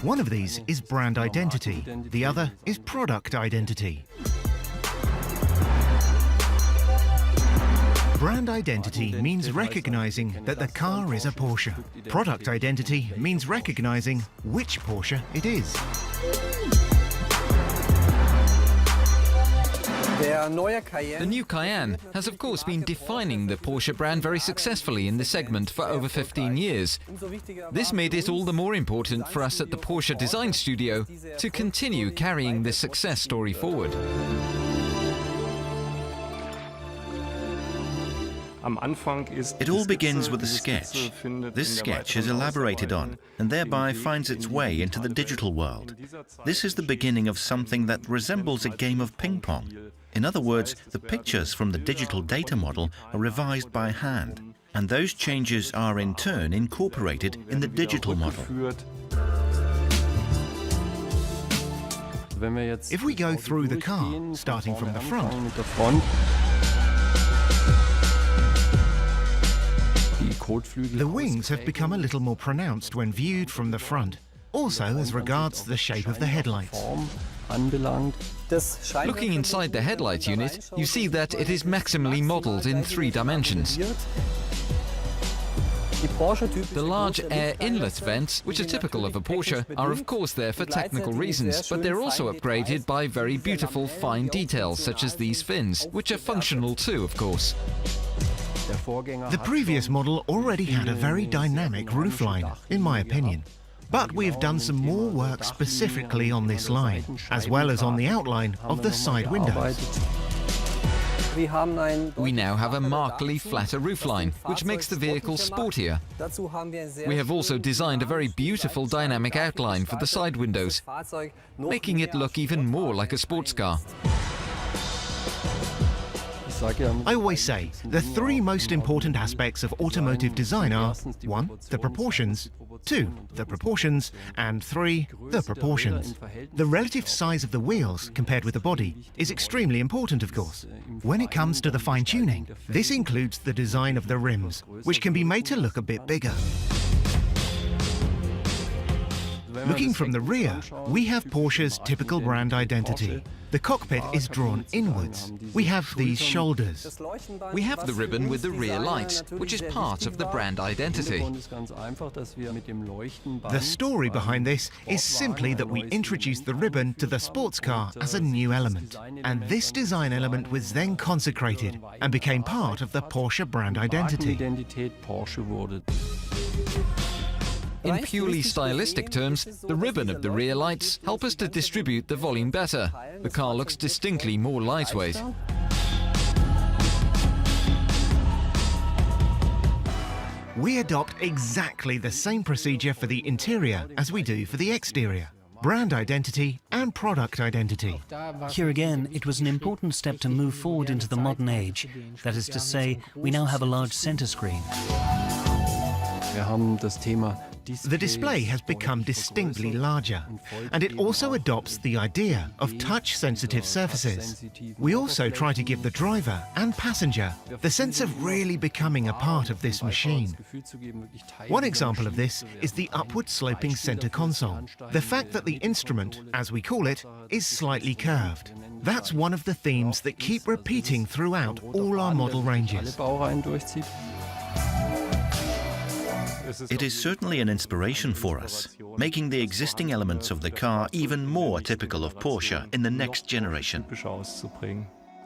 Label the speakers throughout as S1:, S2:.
S1: One of these is brand identity, the other is product identity. Brand identity means recognizing that the car is a Porsche. Product identity means recognizing which Porsche it is.
S2: The new Cayenne has of course been defining the Porsche brand very successfully in the segment for over 15 years. This made it all the more important for us at the Porsche Design Studio to continue carrying this success story forward.
S3: It all begins with a sketch. This sketch is elaborated on and thereby finds its way into the digital world. This is the beginning of something that resembles a game of ping pong. In other words, the pictures from the digital data model are revised by hand, and those changes are in turn incorporated in the digital model.
S1: If we go through the car, starting from the front, the wings have become a little more pronounced when viewed from the front, also as regards the shape of the headlights.
S2: Looking inside the headlight unit, you see that it is maximally modeled in 3 dimensions. The large air inlet vents, which are typical of a Porsche, are of course there for technical reasons, but they're also upgraded by very beautiful fine details such as these fins, which are functional too, of course.
S1: The previous model already had a very dynamic roofline, in my opinion. But we have done some more work specifically on this line, as well as on the outline of the side windows.
S2: We now have a markedly flatter roofline, which makes the vehicle sportier. We have also designed a very beautiful dynamic outline for the side windows, making it look even more like a sports car.
S1: I always say the 3 most important aspects of automotive design are 1. The proportions, 2. The proportions, and 3. The proportions. The relative size of the wheels compared with the body is extremely important, of course. When it comes to the fine-tuning, this includes the design of the rims, which can be made to look a bit bigger. Looking from the rear, we have Porsche's typical brand identity. The cockpit is drawn inwards. We have these shoulders.
S2: We have the ribbon with the rear light, which is part of the brand identity.
S1: The story behind this is simply that we introduced the ribbon to the sports car as a new element. And this design element was then consecrated and became part of the Porsche brand identity.
S2: In purely stylistic terms, the ribbon of the rear lights help us to distribute the volume better. The car looks distinctly more lightweight.
S1: We adopt exactly the same procedure for the interior as we do for the exterior. Brand identity and product identity.
S4: Here again, it was an important step to move forward into the modern age. That is to say, we now have a large center screen.
S1: The display has become distinctly larger, and it also adopts the idea of touch-sensitive surfaces. We also try to give the driver and passenger the sense of really becoming a part of this machine. One example of this is the upward-sloping center console. The fact that the instrument, as we call it, is slightly curved. That's one of the themes that keep repeating throughout all our model ranges.
S3: It is certainly an inspiration for us, making the existing elements of the car even more typical of Porsche in the next generation.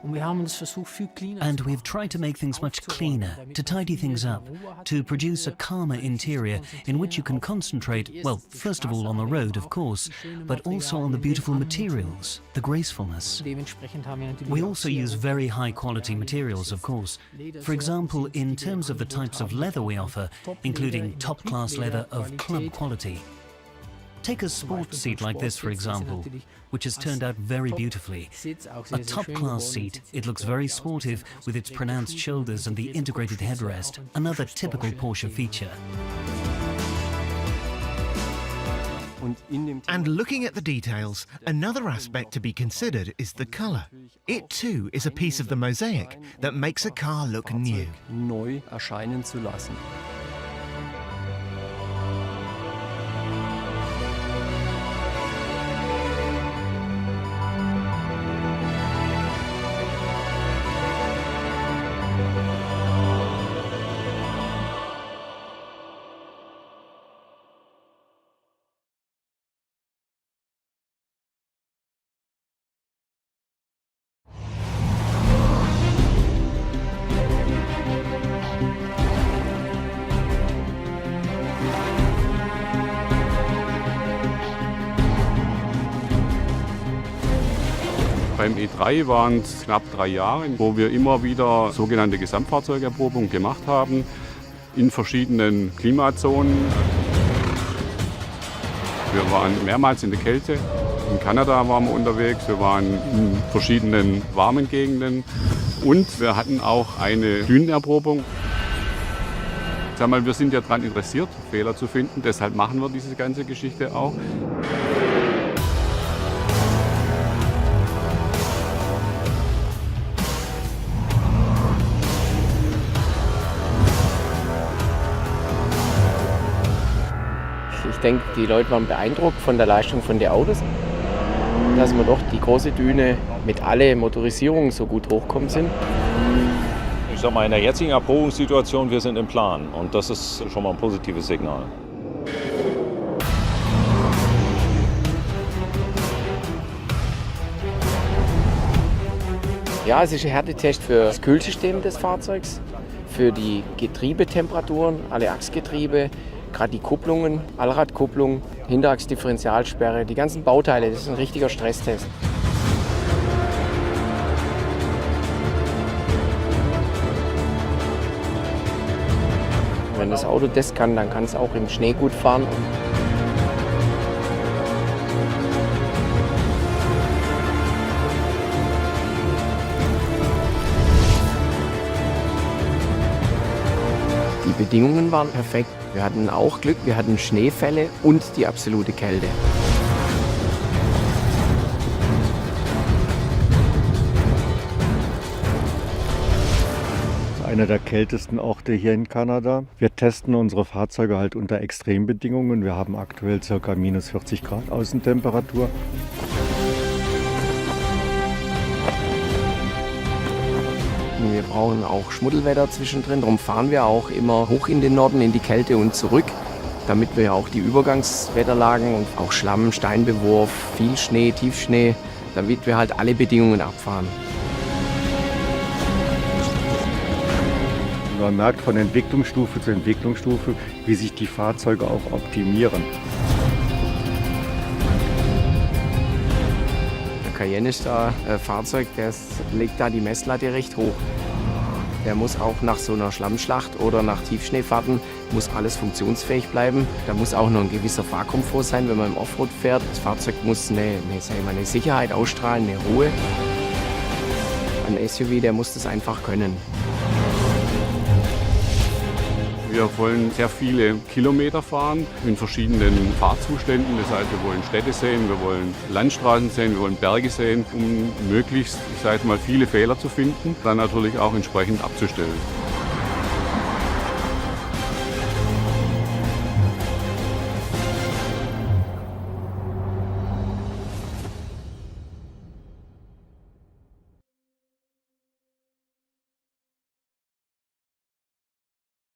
S4: And we've tried to make things much cleaner, to tidy things up, to produce a calmer interior in which you can concentrate, well, first of all on the road, of course, but also on the beautiful materials, the gracefulness. We also use very high-quality materials, of course. For example, in terms of the types of leather we offer, including top-class leather of club quality. Take a sports seat like this, for example, which has turned out very beautifully. A top-class seat, it looks very sportive with its pronounced shoulders and the integrated headrest, another typical Porsche feature.
S1: And looking at the details, another aspect to be considered is the color. It too is a piece of the mosaic that makes a car look new.
S5: Beim E3 waren es knapp 3 Jahre, wo wir immer wieder sogenannte Gesamtfahrzeugerprobungen gemacht haben in verschiedenen Klimazonen. Wir waren mehrmals in der Kälte. In Kanada waren wir unterwegs, wir waren in verschiedenen warmen Gegenden und wir hatten auch eine Dünenerprobung. Sag mal, wir sind ja daran interessiert, Fehler zu finden, deshalb machen wir diese ganze Geschichte auch.
S6: Ich denke, die Leute waren beeindruckt von der Leistung von den Autos, dass wir doch die große Düne mit allen Motorisierungen so gut hochkommen sind.
S7: Ich sag mal, in der jetzigen Erprobungssituation, wir sind im Plan und das ist schon mal ein positives Signal.
S6: Ja, es ist ein Härtetest für das Kühlsystem des Fahrzeugs, für die Getriebetemperaturen, alle Achsgetriebe, gerade die Kupplungen, Allradkupplung, Hinterachsdifferentialsperre, die ganzen Bauteile, das ist ein richtiger Stresstest. Wenn das Auto das kann, dann kann es auch im Schnee gut fahren. Die Bedingungen waren perfekt. Wir hatten auch Glück, wir hatten Schneefälle und die absolute Kälte.
S8: Einer der kältesten Orte hier in Kanada. Wir testen unsere Fahrzeuge halt unter Extrembedingungen. Wir haben aktuell ca. minus 40 Grad Außentemperatur.
S6: Wir brauchen auch Schmuddelwetter zwischendrin, darum fahren wir auch immer hoch in den Norden, in die Kälte und zurück, damit wir auch die Übergangswetterlagen und auch Schlamm, Steinbewurf, viel Schnee, Tiefschnee, damit wir halt alle Bedingungen abfahren.
S8: Man merkt von Entwicklungsstufe zu Entwicklungsstufe, wie sich die Fahrzeuge auch optimieren.
S6: Der Cayenne ist da ein Fahrzeug, legt da die Messlatte recht hoch. Der muss auch nach so einer Schlammschlacht oder nach Tiefschneefahrten muss alles funktionsfähig bleiben. Da muss auch noch ein gewisser Fahrkomfort sein, wenn man im Offroad fährt. Das Fahrzeug muss eine Sicherheit ausstrahlen, eine Ruhe. Ein SUV, der muss das einfach können.
S5: Wir wollen sehr viele Kilometer fahren in verschiedenen Fahrzuständen. Das heißt, wir wollen Städte sehen, wir wollen Landstraßen sehen, wir wollen Berge sehen, um möglichst, ich sage mal, viele Fehler zu finden, dann natürlich auch entsprechend abzustellen.